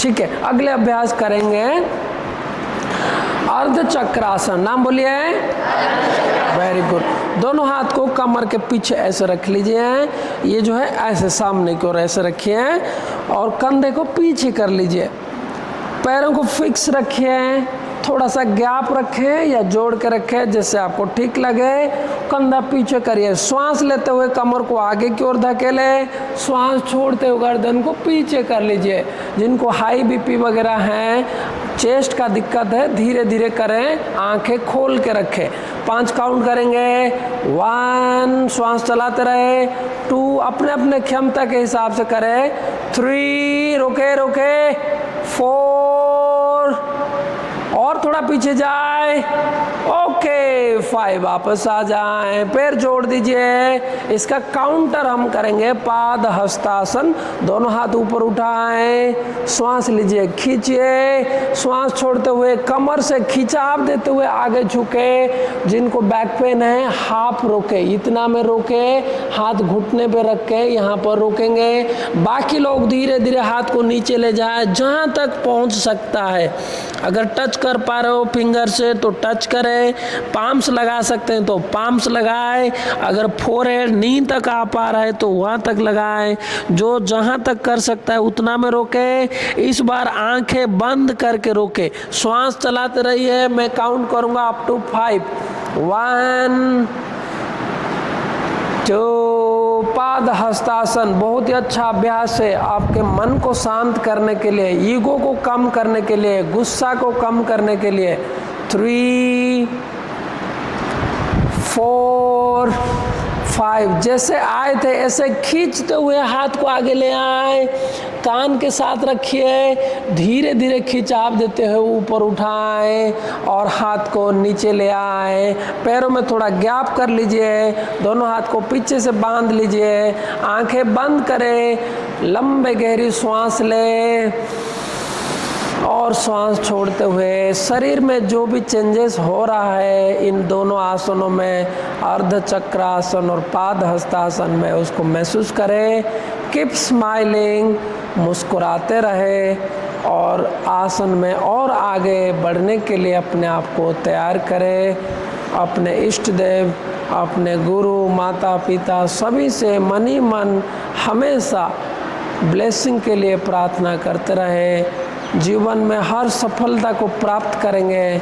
ठीक है, अगले अभ्यास करेंगे अर्ध चक्रासन। नाम बोलिए। Very good. दोनों हाथ को कमर के पीछे ऐसे रख लीजिए, ये जो है ऐसे सामने की ओर ऐसे रखिए और कंधे को पीछे कर लीजिए, पैरों को फिक्स रखिए, थोड़ा सा गैप रखें या जोड़ के रखें जैसे आपको ठीक लगे। कंधा पीछे करिए, श्वास लेते हुए कमर को आगे की ओर धकेले, श्वास छोड़ते हुए गर्दन को पीछे कर लीजिए। जिनको हाई बीपी वगैरह है, चेस्ट का दिक्कत है, धीरे धीरे करें, आंखें खोल के रखें। 5 काउंट करेंगे। 1 श्वास चलाते रहे, 2 अपने अपने क्षमता के हिसाब से करें, 3 रोके रोके, 4 और थोड़ा पीछे जाए, ओके 5 वापस आ जाएं, पैर जोड़ दीजिए। इसका काउंटर हम करेंगे पाद हस्तासन। दोनों हाथ ऊपर उठाएं, श्वास लीजिए, खींचिए, श्वास छोड़ते हुए कमर से खिंचाव देते हुए आगे झुके। जिनको बैक पेन है हाफ रोके, इतना में रोके, हाथ घुटने पे रख के यहाँ पर रोकेंगे। बाकी लोग धीरे धीरे हाथ को नीचे ले जाए जहाँ तक पहुँच सकता है। अगर टच कर पा रहे हो फिंगर से तो टच करें, पाम्स लगा सकते हैं तो पाम्स लगाएं, अगर फोरहेड नी तक आ पा रहा है तो वहाँ तक लगाएं। जो जहाँ तक कर सकता है उतना में रोके। इस बार आंखें बंद करके रोके, श्वास चलाते रहिए। मैं काउंट करूँगा अप टू 5। 1 2। पाद हस्तासन बहुत ही अच्छा अभ्यास है आपके मन को शांत करने के लिए, ईगो को कम करने के लिए, गुस्सा को कम करने के लिए। 3 4 5। जैसे आए थे ऐसे खींचते हुए हाथ को आगे ले आए, कान के साथ रखिए, धीरे धीरे खिंचाव देते हुए ऊपर उठाएं और हाथ को नीचे ले आए। पैरों में थोड़ा गैप कर लीजिए, दोनों हाथ को पीछे से बांध लीजिए, आंखें बंद करें, लंबे गहरी श्वास लें और श्वास छोड़ते हुए शरीर में जो भी चेंजेस हो रहा है इन दोनों आसनों में, अर्ध चक्रासन और पाद हस्तासन में, उसको महसूस करें। कीप स्माइलिंग, मुस्कुराते रहे और आसन में और आगे बढ़ने के लिए अपने आप को तैयार करें। अपने इष्ट देव, अपने गुरु, माता पिता सभी से मन ही मन हमेशा ब्लेसिंग के लिए प्रार्थना करते रहे। जीवन में हर सफलता को प्राप्त करेंगे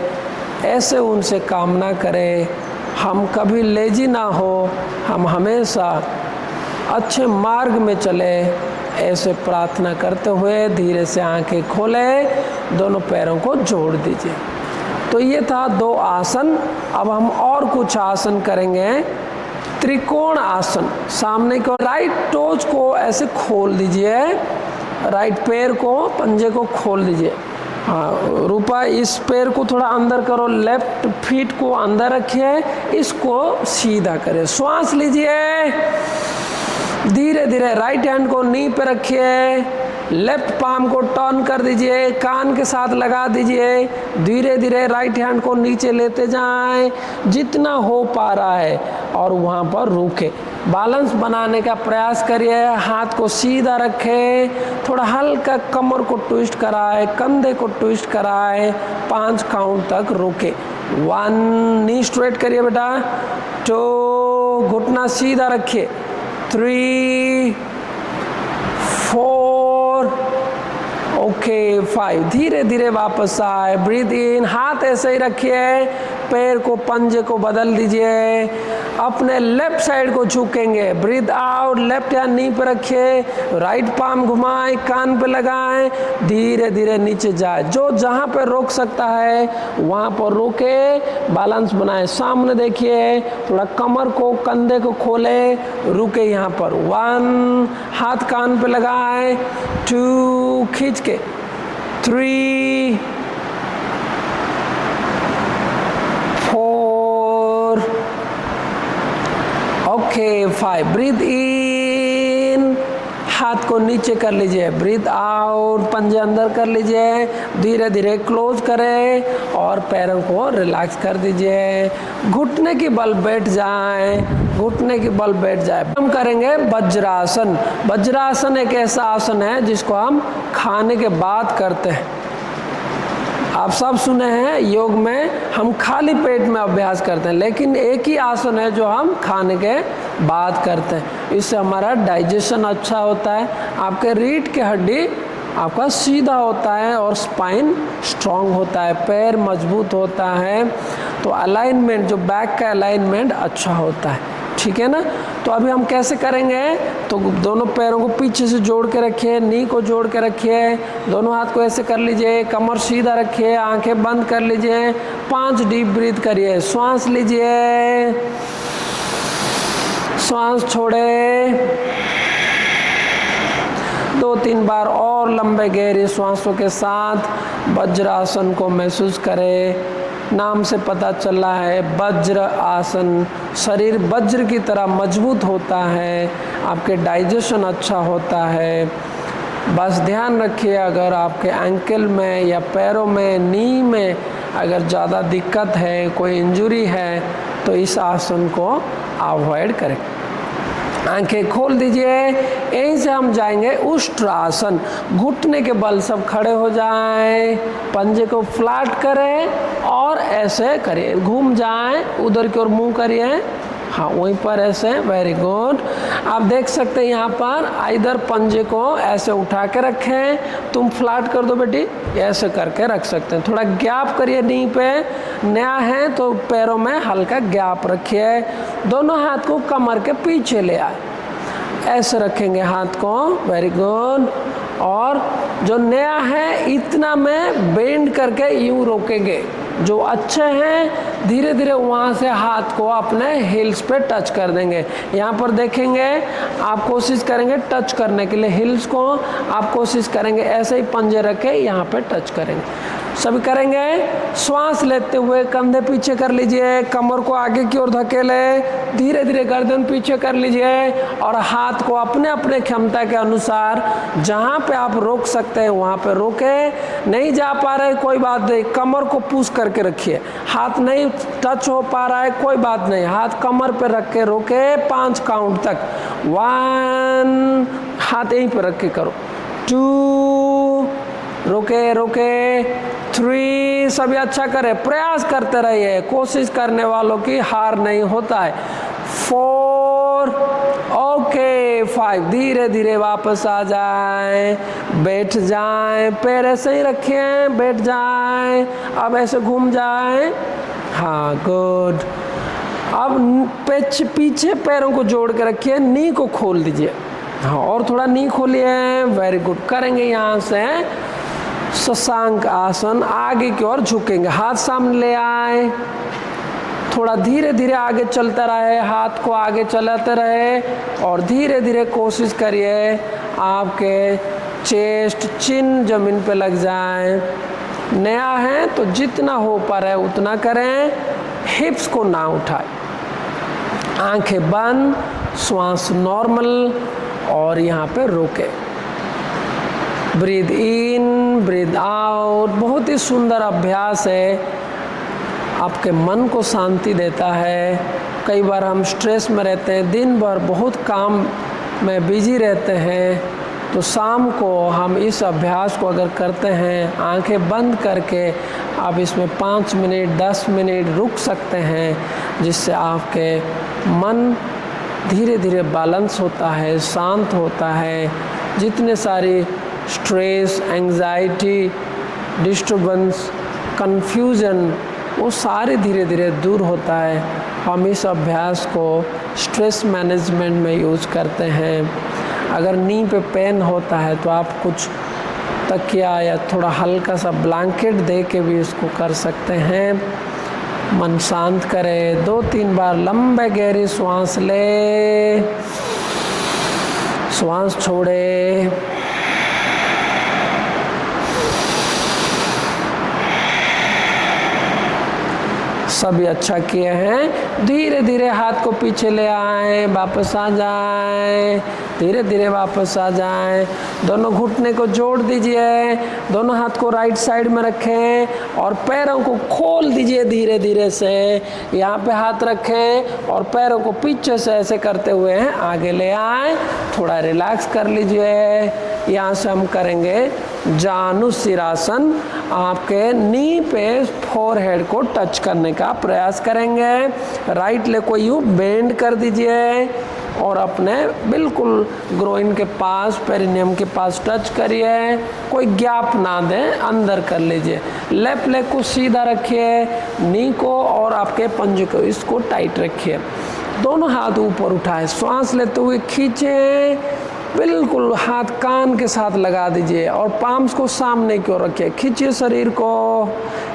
ऐसे उनसे कामना करें। हम कभी लेजी ना हो, हम हमेशा अच्छे मार्ग में चले, ऐसे प्रार्थना करते हुए धीरे से आंखें खोलें, दोनों पैरों को जोड़ दीजिए। तो ये था 2 आसन। अब हम और कुछ आसन करेंगे। त्रिकोण आसन। सामने को राइट टोज को ऐसे खोल दीजिए, राइट पैर को, पंजे को खोल दीजिए। हाँ रूपा, इस पैर को थोड़ा अंदर करो, लेफ्ट फीट को अंदर रखिए, इसको सीधा करें। श्वास लीजिए, धीरे धीरे राइट हैंड को नी पे रखिए, लेफ्ट पाम को टर्न कर दीजिए, कान के साथ लगा दीजिए, धीरे धीरे राइट हैंड को नीचे लेते जाएं जितना हो पा रहा है और वहाँ पर रुके। बैलेंस बनाने का प्रयास करिए, हाथ को सीधा रखें, थोड़ा हल्का कमर को ट्विस्ट कराए, कंधे को ट्विस्ट कराए, 5 काउंट तक रुके। 1 नी स्ट्रेट करिए बेटा, 2 घुटना सीधा रखिए, 3 4 ओके 5। धीरे धीरे वापस आए, ब्रीथ इन, हाथ ऐसे ही रखिए, पैर को पंजे को बदल दीजिए, अपने लेफ्ट साइड को झुकेंगे, ब्रीथ आउट, लेफ्ट हैंड नी पे रखिए, राइट पाम घुमाएं, कान पे लगाएं, धीरे धीरे नीचे जाए। जो जहाँ पे रोक सकता है वहाँ पर रोके, बैलेंस बनाए। सामने देखिए, थोड़ा कमर को, कंधे को खोले, रुके यहाँ पर। 1 हाथ कान पे लगाएं, 2 खींच के, 3 4 ओके 5। ब्रीथ इन, हाथ को नीचे कर लीजिए, ब्रीथ आउट, पंजे अंदर कर लीजिए, धीरे धीरे क्लोज करें और पैरों को रिलैक्स कर दीजिए। घुटने की बल बैठ जाए, घुटने की बल बैठ जाए। हम करेंगे वज्रासन। वज्रासन एक ऐसा आसन है जिसको हम खाने के बाद करते हैं। आप सब सुने हैं योग में हम खाली पेट में अभ्यास करते हैं, लेकिन एक ही आसन है जो हम खाने के बाद करते हैं। इससे हमारा डाइजेशन अच्छा होता है, आपके रीढ़ की हड्डी आपका सीधा होता है और स्पाइन स्ट्रांग होता है, पैर मजबूत होता है, तो अलाइनमेंट जो बैक का अलाइनमेंट अच्छा होता है। ठीक है ना। तो अभी हम कैसे करेंगे, तो दोनों पैरों को पीछे से जोड़ के रखिए, नी को जोड़ के रखिए, दोनों हाथ को ऐसे कर लीजिए, कमर सीधा रखिए, आंखें बंद कर लीजिए, 5 डीप ब्रीथ करिए। श्वास लीजिए, श्वास छोड़े, 2-3 बार और लंबे गहरे श्वासों के साथ वज्रासन को महसूस करें। नाम से पता चल रहा है वज्र आसन, शरीर वज्र की तरह मजबूत होता है, आपके डाइजेशन अच्छा होता है। बस ध्यान रखिए अगर आपके एंकल में या पैरों में, नी में अगर ज़्यादा दिक्कत है, कोई इंजरी है, तो इस आसन को अवॉइड करें। आंखें खोल दीजिए। यहीं से हम जाएंगे उष्ट्रासन। घुटने के बल सब खड़े हो जाएं, पंजे को फ्लैट करें और ऐसे करिए, घूम जाएं, उधर की ओर मुंह करिए, हाँ वहीं पर ऐसे, वेरी गुड। आप देख सकते हैं यहाँ पर इधर पंजे को ऐसे उठा के रखें, तुम फ्लैट कर दो बेटी, ऐसे करके रख सकते हैं। थोड़ा गैप करिए नी पे, नया है तो पैरों में हल्का गैप रखिए। दोनों हाथ को कमर के पीछे ले आए, ऐसे रखेंगे हाथ को, वेरी गुड। और जो नया है इतना में बेंड करके यूँ रोकेंगे। जो अच्छे हैं धीरे धीरे वहाँ से हाथ को अपने हिल्स पे टच कर देंगे। यहाँ पर देखेंगे, आप कोशिश करेंगे टच करने के लिए हिल्स को, आप कोशिश करेंगे ऐसे ही पंजे रखे यहाँ पे टच करेंगे। सभी करेंगे। श्वास लेते हुए कंधे पीछे कर लीजिए, कमर को आगे की ओर धकेले, धीरे धीरे गर्दन पीछे कर लीजिए और हाथ को अपने अपने क्षमता के अनुसार जहाँ पे आप रोक सकते हैं वहाँ पे रोके। नहीं जा पा रहे कोई बात नहीं, कमर को पुश करके रखिए। हाथ नहीं टच हो पा रहा है कोई बात नहीं, हाथ कमर पे रख के रोके 5 काउंट तक। 1, हाथ यहीं पे रख के करो, 2, रोके रोके, 3, सभी अच्छा करें, प्रयास करते रहिए, कोशिश करने वालों की हार नहीं होता है। 4, ओके, 5, धीरे धीरे वापस आ जाएं, बैठ जाएं, पैर ऐसे ही रखें, बैठ जाएं, अब ऐसे घूम जाएं, हाँ गुड। अब पीछे पैरों को जोड़ के रखिए, नी को खोल दीजिए, हाँ और थोड़ा नी खोलिए, वेरी गुड। करेंगे यहाँ से शशांक आसन, आगे की ओर झुकेंगे, हाथ सामने ले आए, थोड़ा धीरे धीरे आगे चलते रहे, हाथ को आगे चलाते रहे और धीरे धीरे कोशिश करिए आपके चेस्ट, चिन जमीन पे लग जाए। नया है तो जितना हो पा रहा है उतना करें, हिप्स को ना उठाए, आंखें बंद, श्वास नॉर्मल और यहाँ पे रोके, ब्रीद इन ब्रीद आउट। बहुत ही सुंदर अभ्यास है, आपके मन को शांति देता है। कई बार हम स्ट्रेस में रहते हैं, दिन भर बहुत काम में बिजी रहते हैं, तो शाम को हम इस अभ्यास को अगर करते हैं आंखें बंद करके, आप इसमें 5 मिनट 10 मिनट रुक सकते हैं, जिससे आपके मन धीरे धीरे बैलेंस होता है, शांत होता है। जितने सारी स्ट्रेस, एंजाइटी, डिस्टर्बेंस, कन्फ्यूज़न, वो सारे धीरे धीरे दूर होता है। हम इस अभ्यास को स्ट्रेस मैनेजमेंट में यूज़ करते हैं। अगर नी पे पेन होता है तो आप कुछ तकिया या थोड़ा हल्का सा ब्लैंकेट दे के भी इसको कर सकते हैं। मन शांत करें, 2-3 बार लंबे गहरी श्वास ले, श्वास छोड़े, सभी अच्छा किए हैं। धीरे धीरे हाथ को पीछे ले आए, वापस आ जाए, धीरे धीरे वापस आ जाए। दोनों घुटने को जोड़ दीजिए, दोनों हाथ को राइट साइड में रखें और पैरों को खोल दीजिए धीरे धीरे से। यहाँ पे हाथ रखें और पैरों को पीछे से ऐसे करते हुए आगे ले आए। थोड़ा रिलैक्स कर लीजिए। यहाँ से हम करेंगे जानुशिरासन। आपके नी पे फोरहेड को टच करने का प्रयास करेंगे। राइट लेग को यूँ बेंड कर दीजिए और अपने बिल्कुल ग्रोइन के पास, पेरिनियम के पास टच करिए। कोई गैप ना दें, अंदर कर लीजिए। लेफ्ट लेग को सीधा रखिए, नी को और आपके पंजे को इसको टाइट रखिए। दोनों हाथ ऊपर उठाए, श्वास लेते हुए खींचे, बिल्कुल हाथ कान के साथ लगा दीजिए और पाम्स को सामने की ओर रखिए। खींचिए शरीर को,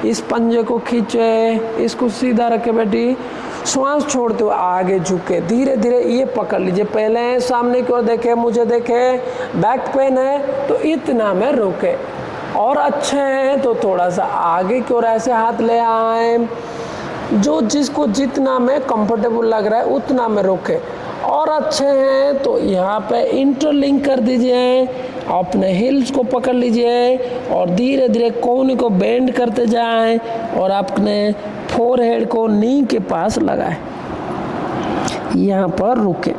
इस पंजे को खींचे, इसको सीधा रखे बेटी। श्वास छोड़ते हुए आगे झुके, धीरे धीरे ये पकड़ लीजिए। पहले सामने की ओर देखे, मुझे देखे। बैक पेन है तो इतना में रोके, और अच्छे हैं तो थोड़ा सा आगे की ओर ऐसे हाथ ले आए। जो जिसको जितना में कंफर्टेबल लग रहा है उतना में रोके। और अच्छे हैं तो यहाँ पे इंटरलिंक कर दीजिए, अपने हिल्स को पकड़ लीजिए और धीरे धीरे कोहनी को बेंड करते जाएं और अपने फोरहेड को नी के पास लगाएं। यहाँ पर रुके,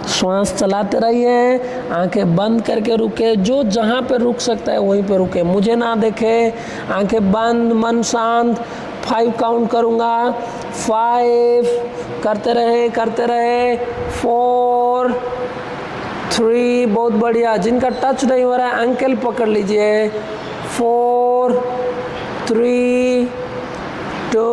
श्वास चलाते रहिए, आंखें बंद करके रुके। जो जहाँ पे रुक सकता है वहीं पे रुके, मुझे ना देखे। आंखें बंद, मन शांत। 5 काउंट करूँगा। 5, करते रहे करते रहे। 4, 3, बहुत बढ़िया। जिनका टच नहीं हो रहा है एंकल पकड़ लीजिए। 4, 3, 2,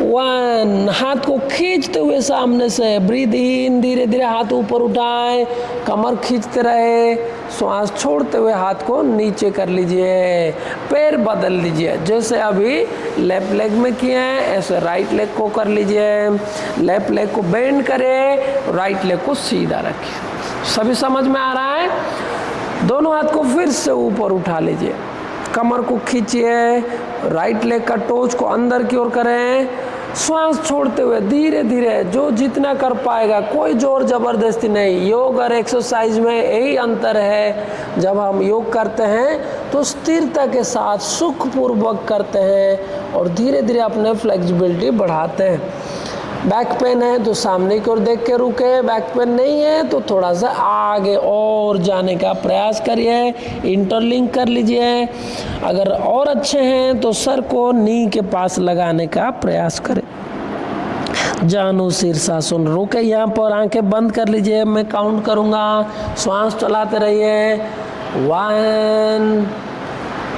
1। हाथ को खींचते हुए सामने से ब्रीद इन, धीरे धीरे हाथ ऊपर उठाएं, कमर खींचते रहे। श्वास छोड़ते हुए हाथ को नीचे कर लीजिए। पैर बदल लीजिए, जैसे अभी लेफ्ट लेग में किए हैं ऐसे राइट लेग को कर लीजिए। लेफ्ट लेग को बेंड करें, राइट लेग को सीधा रखिए। सभी समझ में आ रहा है? दोनों हाथ को फिर से ऊपर उठा लीजिए, कमर को खींचिए, राइट लेग का टोच को अंदर की ओर करें। श्वास छोड़ते हुए धीरे धीरे जो जितना कर पाएगा, कोई जोर जबरदस्ती नहीं। योग और एक्सरसाइज में यही अंतर है। जब हम योग करते हैं तो स्थिरता के साथ सुखपूर्वक करते हैं और धीरे धीरे अपने फ्लेक्सिबिलिटी बढ़ाते हैं। बैक पेन है तो सामने की ओर देख के रुके, बैक पेन नहीं है तो थोड़ा सा आगे और जाने का प्रयास करिए, इंटरलिंक कर लीजिए। अगर और अच्छे हैं तो सर को नी के पास लगाने का प्रयास करें। जानुशीर्षासन। रुके, यहाँ पर आंखें बंद कर लीजिए, मैं काउंट करूँगा, श्वास चलाते रहिए। 1,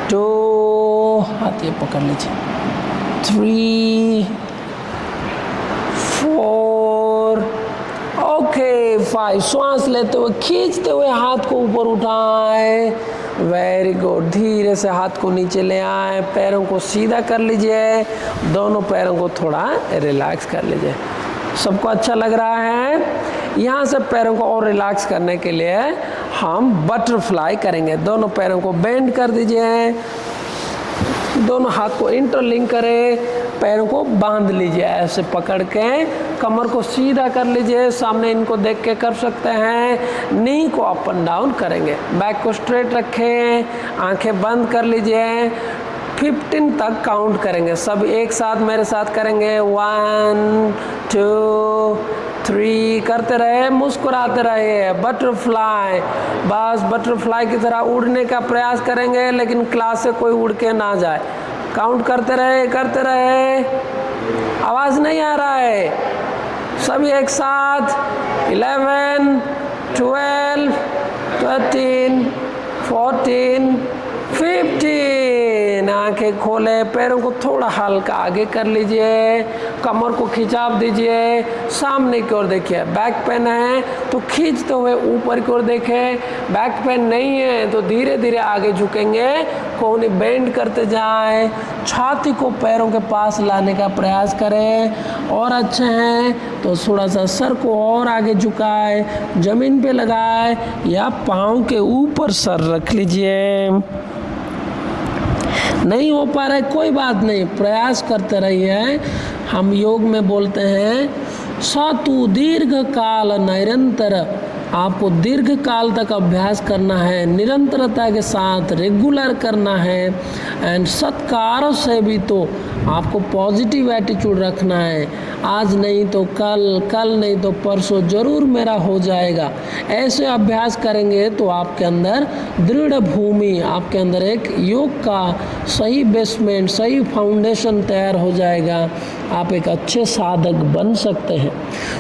2, हाथ ये पकड़ लीजिए। 3, 4, ओके, 5। श्वास लेते हुए खींचते हुए हाथ को ऊपर उठाएं। Very good. धीरे से हाथ को नीचे ले आए, पैरों को सीधा कर लीजिए, दोनों पैरों को थोड़ा रिलैक्स कर लीजिए। सबको अच्छा लग रहा है? यहाँ से पैरों को और रिलैक्स करने के लिए हम बटरफ्लाई करेंगे। दोनों पैरों को बेंड कर दीजिए, दोनों हाथ को इंटरलिंक करें, पैरों को बांध लीजिए ऐसे पकड़ के, कमर को सीधा कर लीजिए, सामने इनको देख के कर सकते हैं। नी को अप एंड डाउन करेंगे, बैक को स्ट्रेट रखें, आंखें बंद कर लीजिए। 15 तक काउंट करेंगे, सब एक साथ मेरे साथ करेंगे। 1, 2, 3 करते रहे, मुस्कुराते रहे। बटरफ्लाई, बस बटरफ्लाई की तरह उड़ने का प्रयास करेंगे, लेकिन क्लास से कोई उड़ के ना जाए। काउंट करते रहे करते रहे। आवाज़ नहीं आ रहा है? सभी एक साथ। 11, 12, 13, 14, 15। आंखें खोले, पैरों को थोड़ा हल्का आगे कर लीजिए, कमर को खिंचाव दीजिए, सामने की ओर देखिए। बैक पेन है तो खींचते हुए ऊपर की ओर देखें, बैक पेन नहीं है तो धीरे धीरे आगे झुकेंगे, कोहनी बेंड करते जाएं, छाती को पैरों के पास लाने का प्रयास करें। और अच्छे हैं तो थोड़ा सा सर को और आगे झुकाए, जमीन पे लगाए या पाँव के ऊपर सर रख लीजिए। नहीं हो पा रहा है कोई बात नहीं, प्रयास करते रहिए। हम योग में बोलते हैं सतु दीर्घ काल निरंतर। आपको दीर्घ काल तक अभ्यास करना है, निरंतरता के साथ रेगुलर करना है। एंड सत्कार से भी तो आपको पॉजिटिव एटीट्यूड रखना है। आज नहीं तो कल, कल नहीं तो परसों जरूर मेरा हो जाएगा। ऐसे अभ्यास करेंगे तो आपके अंदर दृढ़ भूमि, आपके अंदर एक योग का सही बेसमेंट, सही फाउंडेशन तैयार हो जाएगा। आप एक अच्छे साधक बन सकते हैं।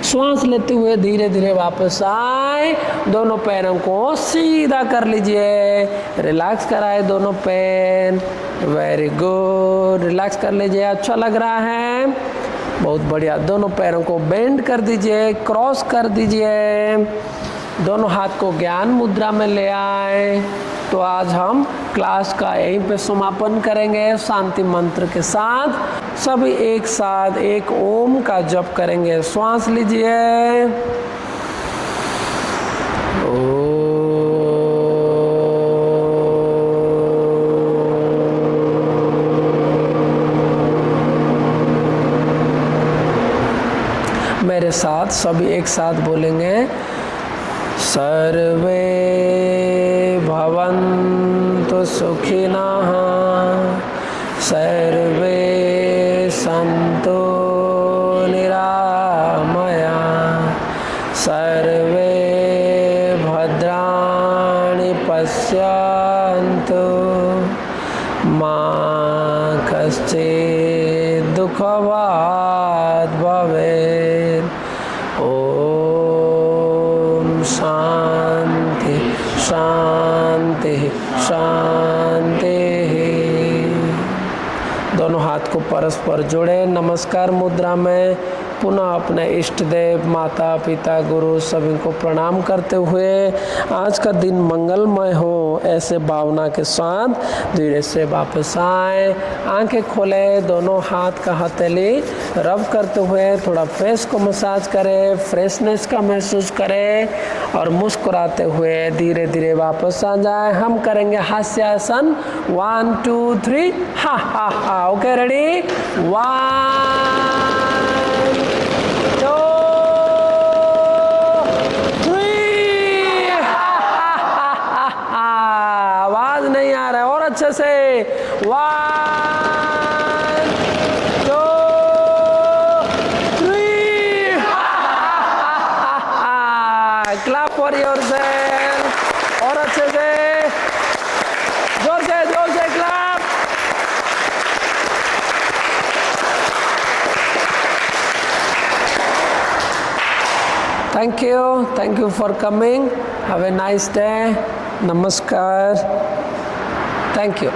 श्वास लेते हुए धीरे धीरे वापस आए, दोनों पैरों को सीधा कर लीजिए, रिलैक्स कराए दोनों पैर। वेरी गुड, रिलैक्स कर लीजिए। अच्छा लग रहा है, बहुत बढ़िया। दोनों पैरों को बेंड कर दीजिए, क्रॉस कर दीजिए, दोनों हाथ को ज्ञान मुद्रा में ले आए। तो आज हम क्लास का यहीं पे समापन करेंगे शांति मंत्र के साथ। सभी एक साथ एक ओम का जप करेंगे। श्वास लीजिए, मेरे साथ सभी एक साथ बोलेंगे, सर्वे भवन्तु सुखिनः, सर्वे सन्तु निरामया, सर्वे भद्राणि पश्यन्तु, मा कश्चित् दुःखभाग् भवेत्। ओम शांति शांति शांति। दोनों हाथ को परस्पर जोड़े, नमस्कार मुद्रा में पुनः अपने इष्ट देव, माता पिता, गुरु सभी को प्रणाम करते हुए आज का दिन मंगलमय हो ऐसे भावना के साथ धीरे से वापस आए। आंखें खोले, दोनों हाथ का हथेली रब करते हुए थोड़ा फेस को मसाज करें, फ्रेशनेस का महसूस करें और मुस्कुराते हुए धीरे धीरे वापस आ जाए। हम करेंगे हास्यासन। 1 2 3 हा हा हा। Okay, ready? 1 2 3। आवाज नहीं आ रहा है, और अच्छे से। 1 2 3। क्लैप फॉर योरसेल्फ, और अच्छे से, जोर से clap. Thank you for coming. Have a nice day. Namaskar. Thank you.